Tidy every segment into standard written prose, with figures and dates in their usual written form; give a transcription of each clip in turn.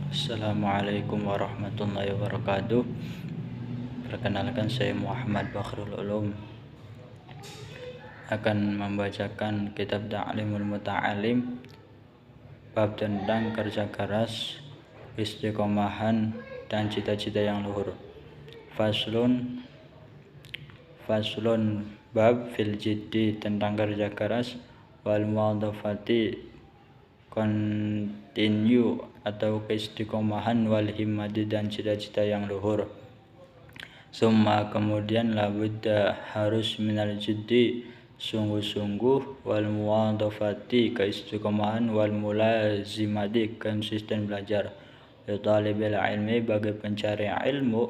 Assalamualaikum warahmatullahi wabarakatuh. Perkenalkan, saya Muhammad Bakhrul Ulum akan membacakan kitab Ta'limul Muta'alim, bab tentang kerja keras, istiqomahan, dan cita-cita yang luhur. Faslun bab fil jiddi, tentang kerja keras, wal muadhafati, continue atau keistiqomahan, wal himmati, dan cita-cita yang luhur. Summa, kemudian, labudda, harus, minal jiddi, sungguh-sungguh, wal muadhafati, keistiqomahan, wal mulazimati, konsisten belajar, li talibil ilmi, bagi pencari ilmu.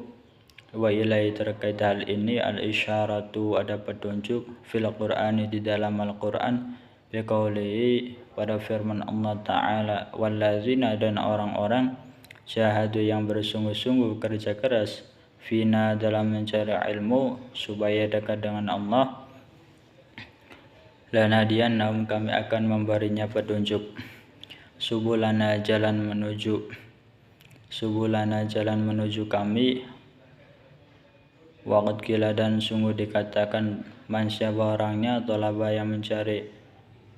Wa ilai, terkait hal ini, al isyaratu, ada petunjuk, fil qur'ani, di dalam Al-Qur'an, biqaulihi, pada firman Allah Ta'ala, wallazina, dan orang-orang, syahadu, yang bersungguh-sungguh kerja keras, fina, dalam mencari ilmu, supaya dekat dengan Allah, lanadiyannahum, kami akan memberinya petunjuk, subulana, jalan menuju kami. Waqad qila, dan sungguh dikatakan, man, siapa orangnya, talaba, yang mencari,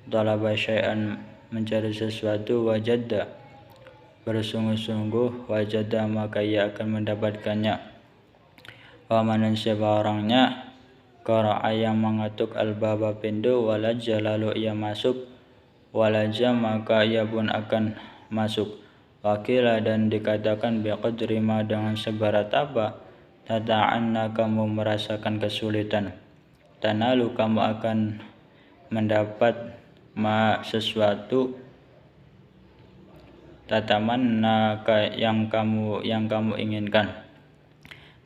talaba syai'an, mencari sesuatu, wajada, bersungguh-sungguh, wajada, maka ia akan mendapatkannya. Wa man, siapa orangnya, qara'a, yang mengetuk, al-baba, pintu, walaja, lalu ia masuk, walaja, maka ia pun akan masuk. Wakila, dan dikatakan, biqadri ma, dengan sebarat apa, tata'anna, kamu merasakan kesulitan, tanalu, kamu akan mendapat, ma, sesuatu, tatamanna, yang kamu inginkan.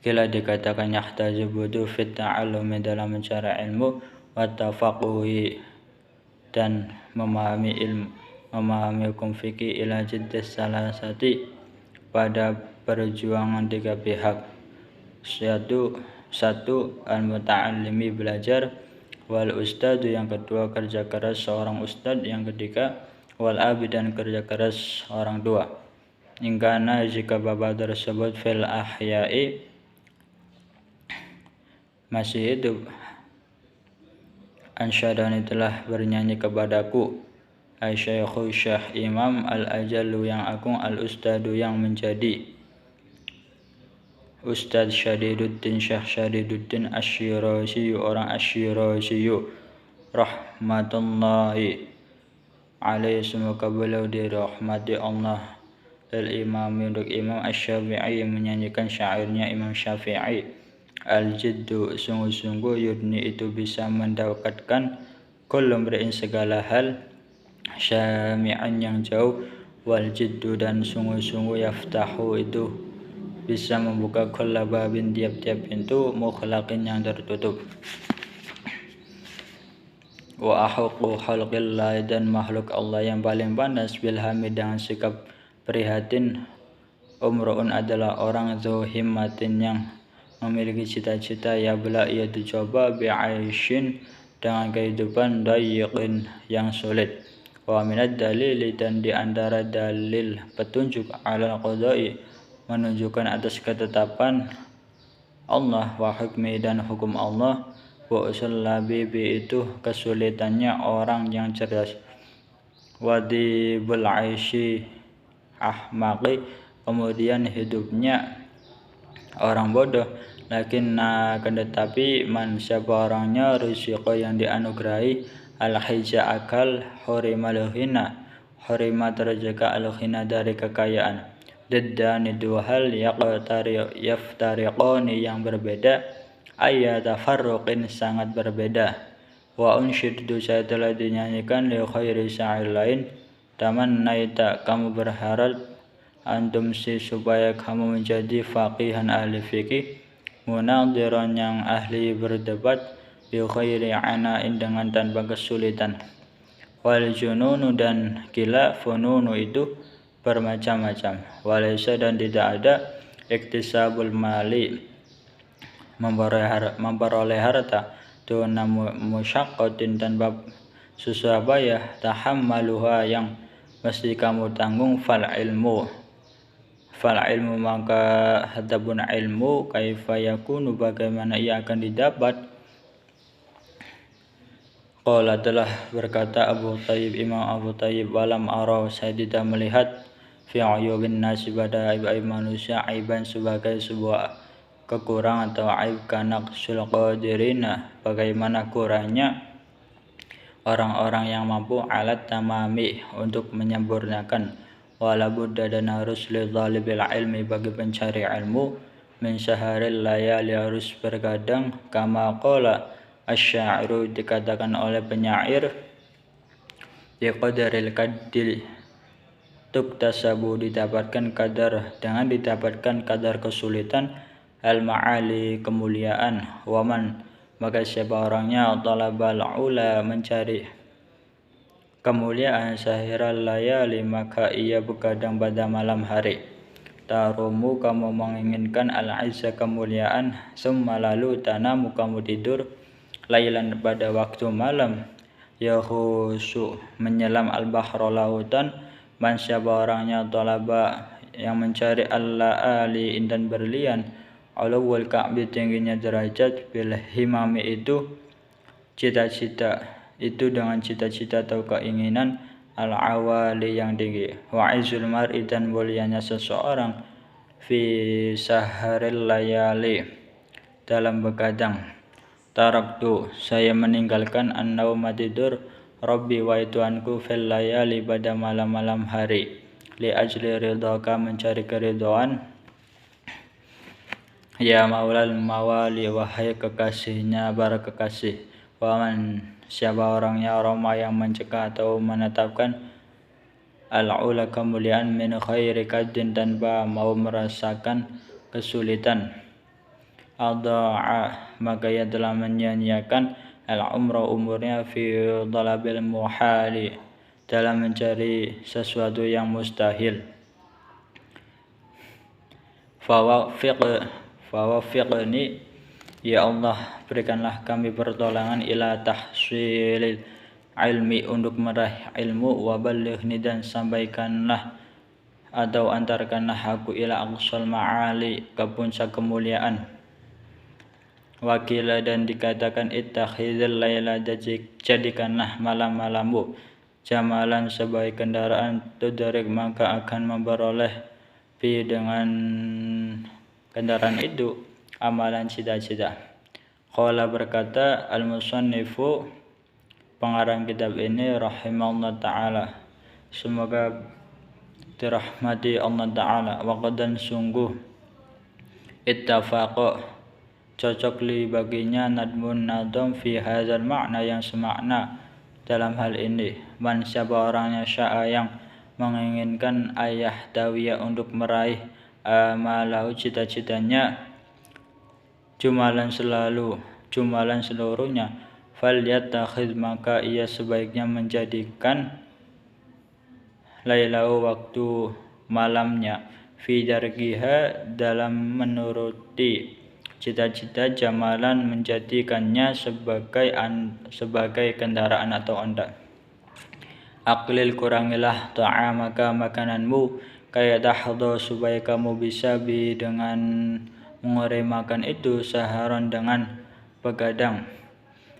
Kila, dikatakan, yahtaju, butuh, fit ta'allumi, dalam mencari ilmu, wa tafaquhi, dan memahami hukum fikih, ila jiddis salasati, pada perjuangan tiga pihak. Satu, al-muta'allimi, belajar, wal ustadu, yang kedua, kerja keras seorang ustad, yang ketiga, wal abi, dan kerja keras orang tua. Ingkana, jika bab tersebut, fil ahya'i, masih hidup, ansyadani, telah bernyanyi kepadaku, asyaikhu, syekh imam, al-ajallu, yang agung, al-ustadu, yang menjadi Ustadz Syadiduddin, Syekh Syadiduddin Asy-Syirasiyu, orang Asy-Syirasiyu, rahmatullahi alaihi, semoga beliau dirahmati Allah. Lil imami, untuk Imam Asy-Syafi'i, menyanyikan syairnya Imam Syafi'i, al-jiddu, sungguh-sungguh, yudni, itu bisa mendekatkan, kullu mri'in, segala hal, syami'an, yang jauh, wal jiddu, dan sungguh-sungguh, yaftahu, itu bisa membuka kulla babin, tiap-tiap pintu, mughlaqin, yang tertutup. Wa ahuqqu khalqillah, dan makhluk Allah yang paling panas, bilhamid, dengan sikap prihatin, umru'un, adalah orang, dzu himmatin, yang memiliki cita-cita, yabla, ia dicoba, bi'aishin, dengan kehidupan, dayyiqin, yang sulit. Wa minad dalili, dan di antara dalil petunjuk, alal qada'i, menunjukkan atas ketetapan Allah, wa hukmi, dan hukum Allah, wa usul labibi, itu kesulitannya orang yang cerdas, wa dibul aishi ahmaqi, kemudian hidupnya orang bodoh, akan tetapi, man, siapa orangnya, rizqo, yang dianugerahi, al-hija, akal, hurimal ghina, hurima, terjaga, al-ghina, dari kekayaan. Diddani, dua hal, yaftariqoni, yang berbeda, ayatafarruqin, sangat berbeda. Wa unsyidu, saya telah dinyanyikan, li khairi sa'il lain, tamannaita, kamu berharap, antum si, supaya kamu menjadi faqihan, ahli fikih, munadhiran, yang ahli berdebat, bi khairi ana'in, dengan tanpa kesulitan. Wal jununu, dan gila, fununu, itu bermacam-macam. Walaysa, dan tidak ada, iktisabul mali, memperoleh harta, duna musyaqqatin, tanpa susah payah, tahammaluha, yang mesti kamu tanggung, fal ilmu, fal ilmu maka hadapun ilmu kaifa yakunu bagaimana ia akan didapat. Qala telah berkata Abu Thayyib, Imam Abu Thayyib, walam ara, saya tidak melihat fi ayubin nasi pada aib-aib manusia aiban sebagai sebuah kekurangan atau aib kanaqsul qadirina, bagaimana kurangnya orang-orang yang mampu alat tamami untuk menyempurnakan. Wala budda dan harus li dhalibil ilmi bagi pencari ilmu min saharil layali harus bergadang kama qala asy-syairu dikatakan oleh penyair bi qadaril kaddil tuktasabu didapatkan kadar dengan didapatkan kadar kesulitan al ma'ali kemuliaan waman maka siapa orangnya talabal ula mencari kemuliaan sahiral layali maka ia begadang pada malam hari. Tarumu kamu menginginkan al-izza kemuliaan, summa lalu tanamu kamu tidur lailan pada waktu malam. Yahusu menyelam al-bahra lautan, man siapa orangnya talaba yang mencari al-la'ali dan berlian, ulul ka'bi tingginya derajat, bil himami itu cita-cita itu dengan cita-cita atau keinginan al-awali yang tinggi, wa izul mar'i dan mulianya seseorang fi saharil layali dalam begadang. Taraktu saya meninggalkan an-nauma tidur Rabbi wa Tuhanku fil layali pada malam-malam hari li ajli ridhaka mencari keridhaan ya maulal mawali wahai kekasihnya para kekasih. Waman siapa orangnya Roma yang mencegah atau menetapkan al-ula kemuliaan min khairi kaddin tanpa mau merasakan kesulitan adha'a maka ia telah menyia-nyiakan al-umra umurnya fi talabil muhali dalam mencari sesuatu yang mustahil. Fawafiqni ya Allah berikanlah kami pertolongan ila tahsilil ilmi untuk meraih ilmu wa ballighni dan sampaikanlah atau antarkanlah aku ila aqsal ma'ali ke puncak kemuliaan. Wakila dan dikatakan ittakhidhil laila jadikanlah malam-malammu jamalan sebagai kendaraan tudrik maka akan memperoleh bi dengan kendaraan itu amalan cita-cita. Qala berkata al-musannifu pengarang kitab ini rahimahullah ta'ala semoga dirahmati Allah ta'ala wa qadan sungguh ittafaqa cocok li baginya nadmun nadam fi hadzal makna yang semakna dalam hal ini. Man siapa orangnya sya'a yang menginginkan ayah tawiyah untuk meraih amalahu cita-citanya jumalan seluruhnya falyattakhidh maka ia sebaiknya menjadikan lailahu waktu malamnya fi dargiha dalam menuruti cita-cita jamalan menjadikannya sebagai kendaraan atau onta. Aqlil kurangilah ta'amaka makananmu kaya tahdha supaya kamu bisa dengan mengurai makan itu saharan dengan begadang.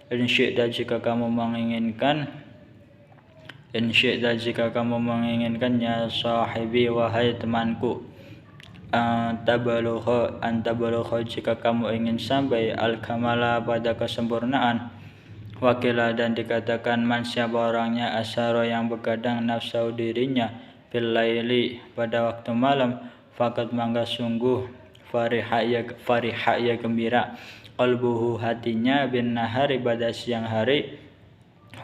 Insyidda jika kamu menginginkannya sahibi wahai temanku antabalugha jika kamu ingin sampai al-kamala pada kesempurnaan. Wakila dan dikatakan man siapa orangnya asyara yang begadang nafsu dirinya bil laili pada waktu malam faqad mangga sungguh fariha ya gembira qalbuhu hatinya bin nahari pada siang hari.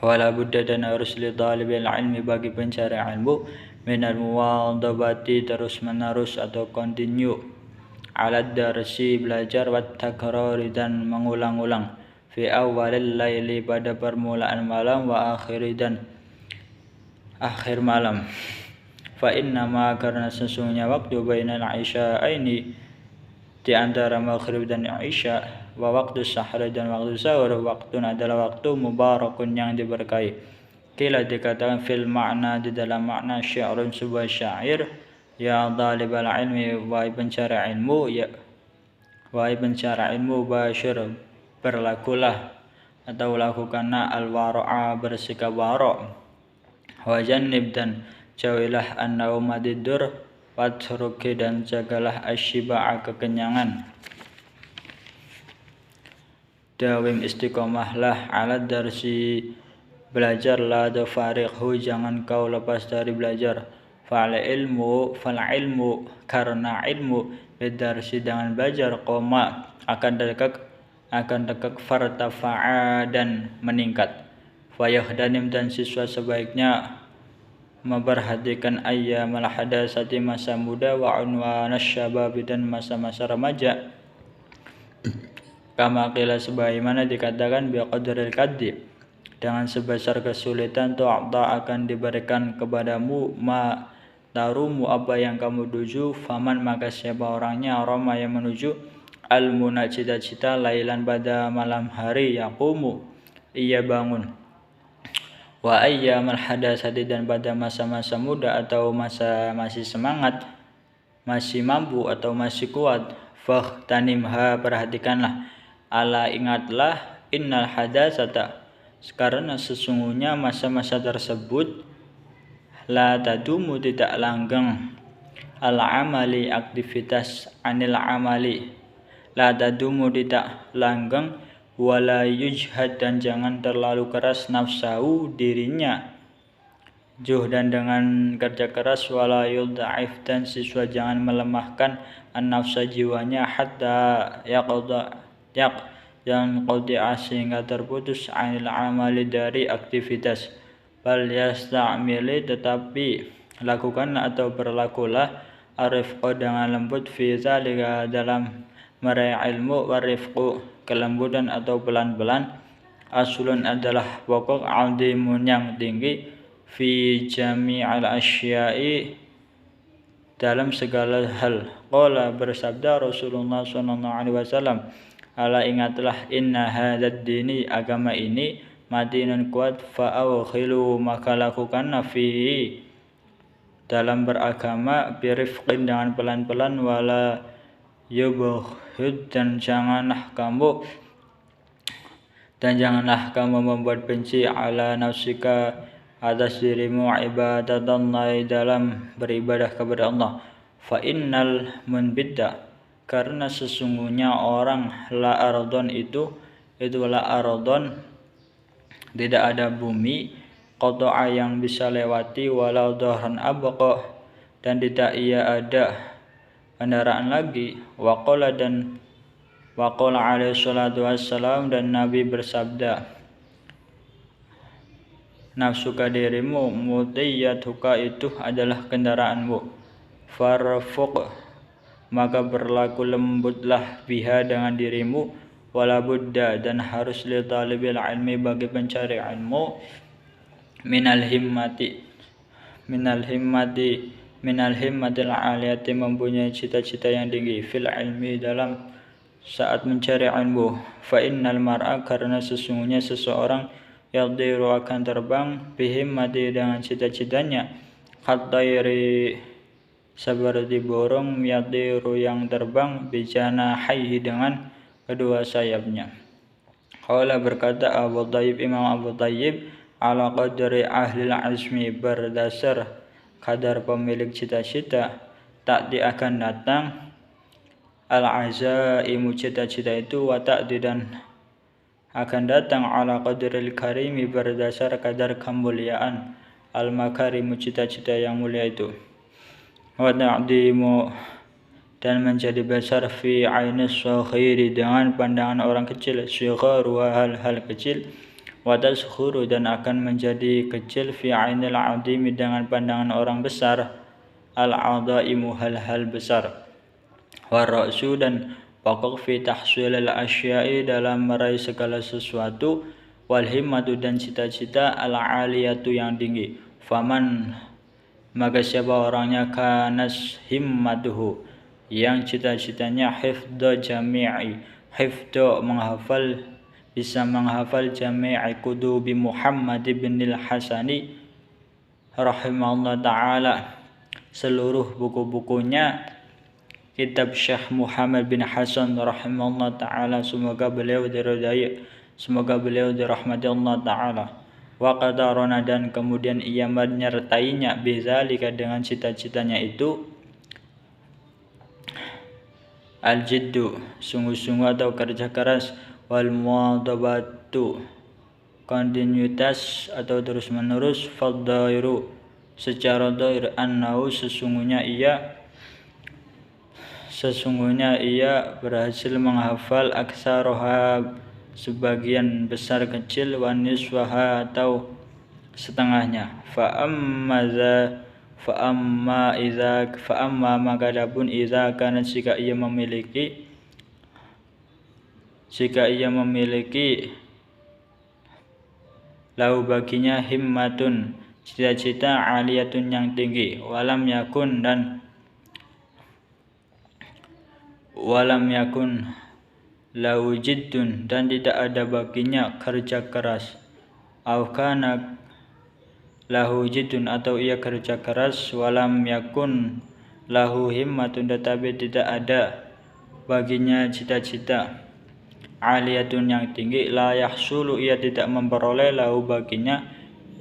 Wala budda dan harus li talibil ilmi bagi pencari ilmu minal muwadhabati terus menerus atau continue ala darsi belajar wat takrari dan mengulang-ulang fi awalil laili pada permulaan malam wa akhiri dan akhir malam. Fa innama karena sesungguhnya waktu bainal isya'aini di antara maghrib dan isya wa waktu sahur dan waktu sahur waktu adalah waktu mubarakun yang diberkahi. Kila dikatakan fil makna di dalam makna syairun sebuah syair Ya talibal ilmi, wahai pencari ilmu, ya wahai pencari ilmu, basyir, berlakulah atau lakukanlah al-wara'a, bersikap wara', wa jannib, dan jauhilah an-nauma, tidur, watruki, dan jagalah asyiba'a, kekenyangan. Dawim, istiqomahlah, ala darsi, belajar, la tufariqhu, jangan kau lepas dari belajar. Fal ilmu, karena ilmu, bidarsi, dengan belajar, koma, akan dekak fartafa'a, dan meningkat. Fayahdanim, dan siswa sebaiknya memperhatikan ayyamal hadasati, masa muda, wa unwanas syababi, dan masa-masa remaja. Kama qila, sebagaimana dikatakan, biqadril kaddi, dengan sebesar kesulitan, tu'ta, akan diberikan kepadamu, ma tarumu, apa yang kamu tuju, faman, maka siapa orangnya, roma, yang menuju, al-muna, cita-cita, lailan, pada malam hari, yaqumu, ia bangun, wa ayyamal hadasati, dan pada masa-masa muda atau masa masih semangat, masih mampu atau masih kuat, faghtanimha, perhatikanlah, ala, ingatlah, innal hadasata, karena sesungguhnya masa-masa tersebut, la tadumu, tidak langgeng, al-amali, aktivitas, anil amali, la tadumu, tidak langgeng, wala yujhad, dan jangan terlalu keras, nafsahu, dirinya, juhdan, dengan kerja keras, wala yudha'if, dan siswa jangan melemahkan, an-nafsa, jiwanya, hatta yang qadi'a, sehingga terputus, anil amali, dari aktivitas. Bal yasta'mili, tetapi lakukan atau berlakulah, arifqu, dengan lembut, fi zalika, dalam meraih ilmu, warifqu, kelembutan atau pelan-pelan, aslun, adalah pokok, azimun, yang tinggi, fi jami'al asya'i, dalam segala hal. Qala, bersabda Rasulullah SAW, ala, ingatlah, inna hadad dini, agama ini, matinun, kuat, fa'awkhilu, maka lakukanlah, fi, dalam beragama, birifqin, dengan pelan-pelan, wala yubghid, dan janganlah kamu membuat benci, ala nafsika, atas dirimu, ibadatallahi, dalam beribadah kepada Allah. Fa innal munbidda, karena sesungguhnya orang, la ardon, itu la ardon, tidak ada bumi, qata'a, yang bisa lewati, walau dhahran abqa, dan tidak ia ada kendaraan lagi. Waqala alaihi salatu wassalam, dan Nabi bersabda, nafsuka, dirimu, mutiyatuka, itu adalah kendaraanmu, farfuq, maka berlaku lembutlah, biha, dengan dirimu, wala budda, dan harus, li talibil ilmi, bagi pencari ilmu, minal himmatil aliyati, mempunyai cita-cita yang tinggi, fil ilmi, dalam saat mencari ilmu. Fa innal mar'a, karena sesungguhnya seseorang, yadiru, akan terbang, bihimmati, dengan cita-citanya, khattairi, seperti burung, yadiru, yang terbang, bijana hayhi, dengan kedua sayapnya. Qala, berkata Abu Thayyib, Imam Abu Thayyib, ala qadri ahlil azmi, berdasar kadar pemilik cita-cita, ta'ti, akan datang, al-azaimu, cita-cita itu, wa ta'ti, dan akan datang, ala qadril karimi, berdasar kadar kemuliaan, al-makarimu, cita-cita yang mulia itu, wa ta'dimu, dan menjadi besar, fi ainis saghiri, dengan pandangan orang kecil, sigharu, hal-hal kecil, wa tasghuru, dan akan menjadi kecil, fi ainil azimi, dengan pandangan orang besar, al-azaimu, hal-hal besar, wa ra'su, dan pokok, fi tahsilil asya'i, dalam meraih segala sesuatu, wal himmatu, dan cita-cita, al-aliyatu, yang tinggi. Faman, maka siapa orangnya, kanas himmatuhu, yang cita-citanya, hifdha jami'i, hifdha, menghafal, bisa menghafal, jami'i kutubi Muhammad ibn al-Hasani rahimahullah ta'ala, seluruh buku-bukunya kitab Syekh Muhammad bin Hasan rahimahullah ta'ala, semoga beliau dirahmati Allah ta'ala. Wa qadarona, dan kemudian ia menyertainya bizalika dengan cita-citanya itu, al-jiddu sungguh-sungguh atau kerja keras, wal muadabatu kontinuitas atau terus menerus, fadairu secara dair, annahu sesungguhnya ia berhasil menghafal aksaroha sebagian besar kecil, wa niswaha atau setengahnya. Fa amma maka adapun idza kana jika ia memiliki lahu baginya himmatun cita-cita aliyatun yang tinggi, walam yakun lahu jiddun dan tidak ada baginya kerja keras, au kana lahu jiddun atau ia kerja keras, walam yakun lahu himmatun tetapi tidak ada baginya cita-cita aliyatun yang tinggi, la yahsulu ia tidak memperoleh lahu baginya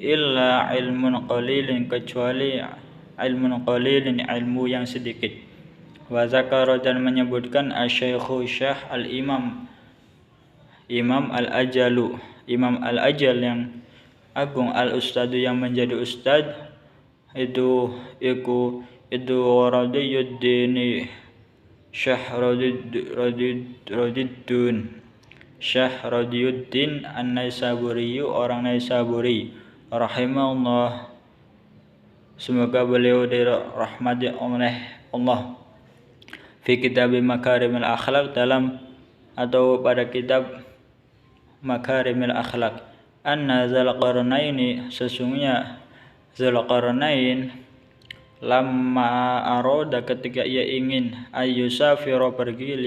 illa ilmun qalilin kecuali ilmu yang sedikit. Wa zakara dan menyebutkan asy-syaikhu syekh al-imam al-ajal yang agung, al-ustadu yang menjadi ustad itu Radiyuddin Syekh Radiyuddin An-Naisaburi, orang Naisaburi rahimahullah, semoga beliau dirahmati oleh Allah, fi kitab Makarimil Akhlaq dalam atau pada kitab Makarimil Akhlaq, anna Dzulqarnaini sesungguhnya Dzulqarnain lamma aroda ketika ia ingin ayyusafira pergi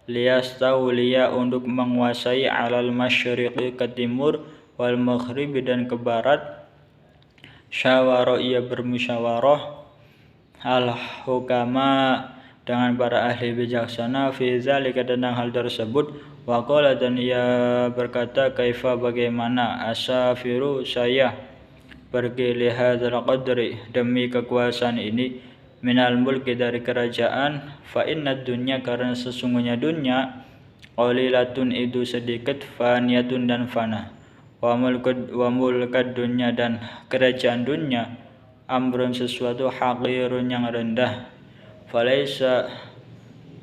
liyastawliya untuk menguasai alal masyriqi ke timur, wal maghribi dan ke barat, syawara ia bermusyawarah al-hukama dengan para ahli bijaksana, fi zalika tentang hal tersebut, wa qala dan ia berkata, kaifa bagaimana, asafiru saya pergi li hadzal qadri demi kekuasaan ini, minal mulki dari kerajaan, fa inna dunya karena sesungguhnya dunya, qalilatun itu sedikit, faniyatun dan fana, wa mulkad dunya dan kerajaan dunya, amrun sesuatu, haqirun yang rendah, falaisa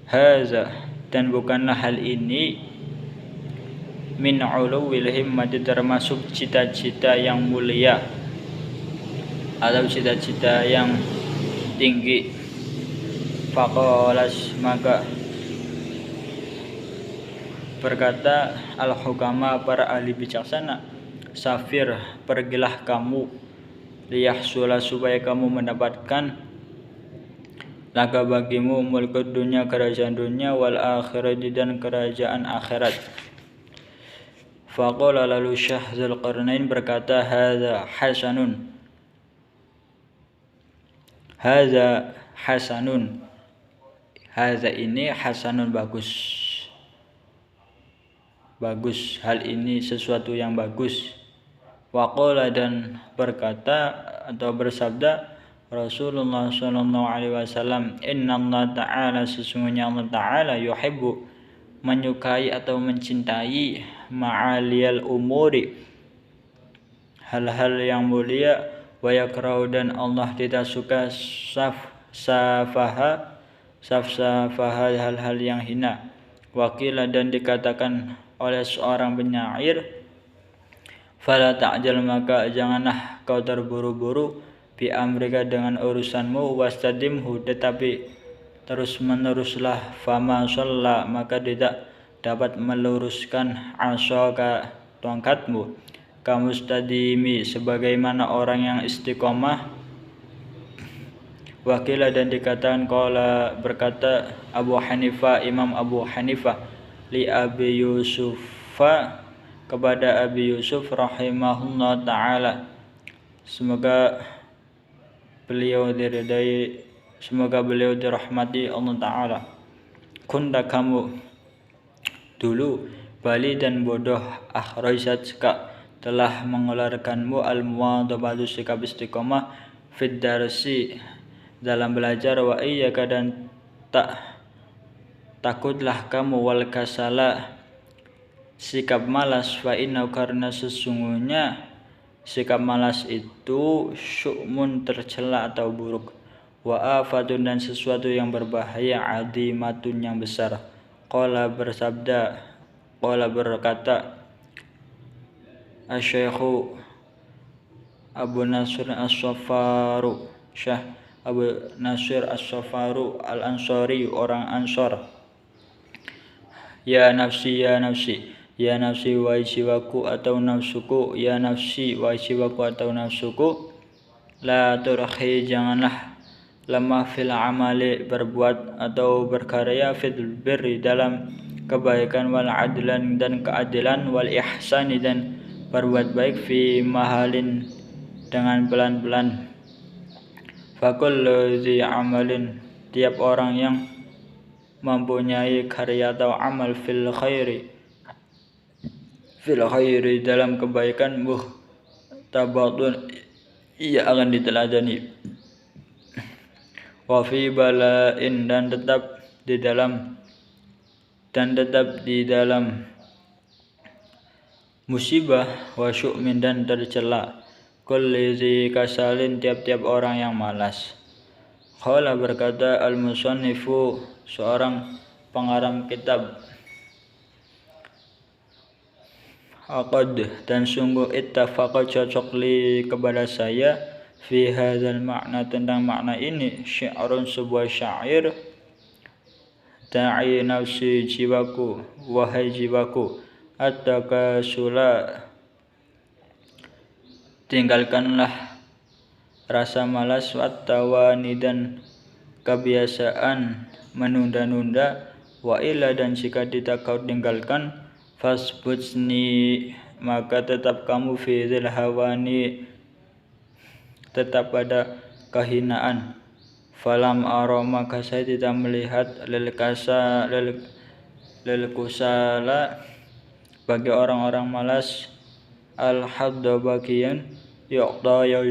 haza dan bukanlah hal ini, min uluwil himmati termasuk cita-cita yang mulia atau cita-cita yang tinggi. Faqalas maka berkata al-hukama para ahli bijaksana, safir pergilah kamu, liyahsula supaya kamu mendapatkan, laka bagimu, mulkud dunia kerajaan dunia, wal akhirati dan kerajaan akhirat. Faqala lalu Syekh Dzulqarnain berkata, hadza hasanun, hadza ini hasanun bagus, hal ini sesuatu yang bagus. Waqala dan berkata atau bersabda Rasulullah sallallahu alaihi wasallam, innallaha ta'ala sesungguhnya Allah ta'ala yuhibbu menyukai atau mencintai ma'aliyal umuri hal-hal yang mulia, wa yakrahu dan Allah tidak suka safaha hal-hal yang hina. Wakila dan dikatakan oleh seorang penyair, fala ta'jal maka janganlah kau terburu-buru, bi amrika dengan urusanmu, wastadimhu tetapi terus meneruslah, fama shalla maka tidak dapat meluruskan asaka tongkatmu, kamustadimi sebagaimana orang yang istiqomah. Wakila dan dikatakan qala berkata Imam Abu Hanifah li Abi Yusufa kepada Abi Yusuf rahimahullah ta'ala, semoga beliau diridai, semoga beliau dirahmati Allah Ta'ala. Kunta kamu dulu bali dan bodoh, akhrajatska telah mengeluarkanmu al-muwadhabatu sikap istiqomah fid darsi dalam belajar, wa iyyaka dan takutlah kamu wal kasala sikap malas, fa inna karena sesungguhnya sikap malas itu syu'mun tercela atau buruk, wa afatun dan sesuatu yang berbahaya, adimatun yang besar. Qala berkata Asy-Syaikhu Abu Nasr As-Saffaru, Syekh Abu Nasir As-Saffaru Al-Ansari, orang Ansor. Ya nafsi, ya nafsi, ya nafsi wahai jiwaku atau nafsuku, ya nafsi wahai jiwaku atau nafsuku, la turhi janganlah lemah fil amali berbuat atau berkarya, fil birri dalam kebaikan, wal adlan dan keadilan, wal ihsani dan berbuat baik, fi mahalin dengan pelan-pelan, fakullu zi amalin tiap orang yang mempunyai karya atau amal, fil khairi dalam kebaikan, muhtabatun ia akan diteladani, wa fi bala'in dan tetap di dalam musibah, wa syu'min dan tercela, kulli zi kasalin tiap-tiap orang yang malas. Qala berkata al-musannifu seorang pengarang kitab, aqad dan sungguh ittafaqa cocok li kepada saya, fi hadzal makna tentang makna ini, syi'run sebuah syair, ta'i nafsi jiwaku wahai jiwaku, at-takasula tinggalkanlah rasa malas, wat-tawani dan kebiasaan menunda-nunda, wa illa dan jika tidak kau tinggalkan, fasbutni maka tetap kamu, fi dzil hawani tetap pada kehinaan, falam ara maka saya tidak melihat lil kusala bagi orang-orang malas, al hadda bagian yu'ta yang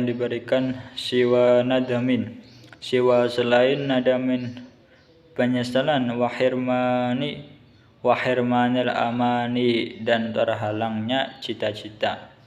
diberikan siwa nadamin siwa selain nadamin penyesalan, wa hirmanil amani dan terhalangnya cita-cita.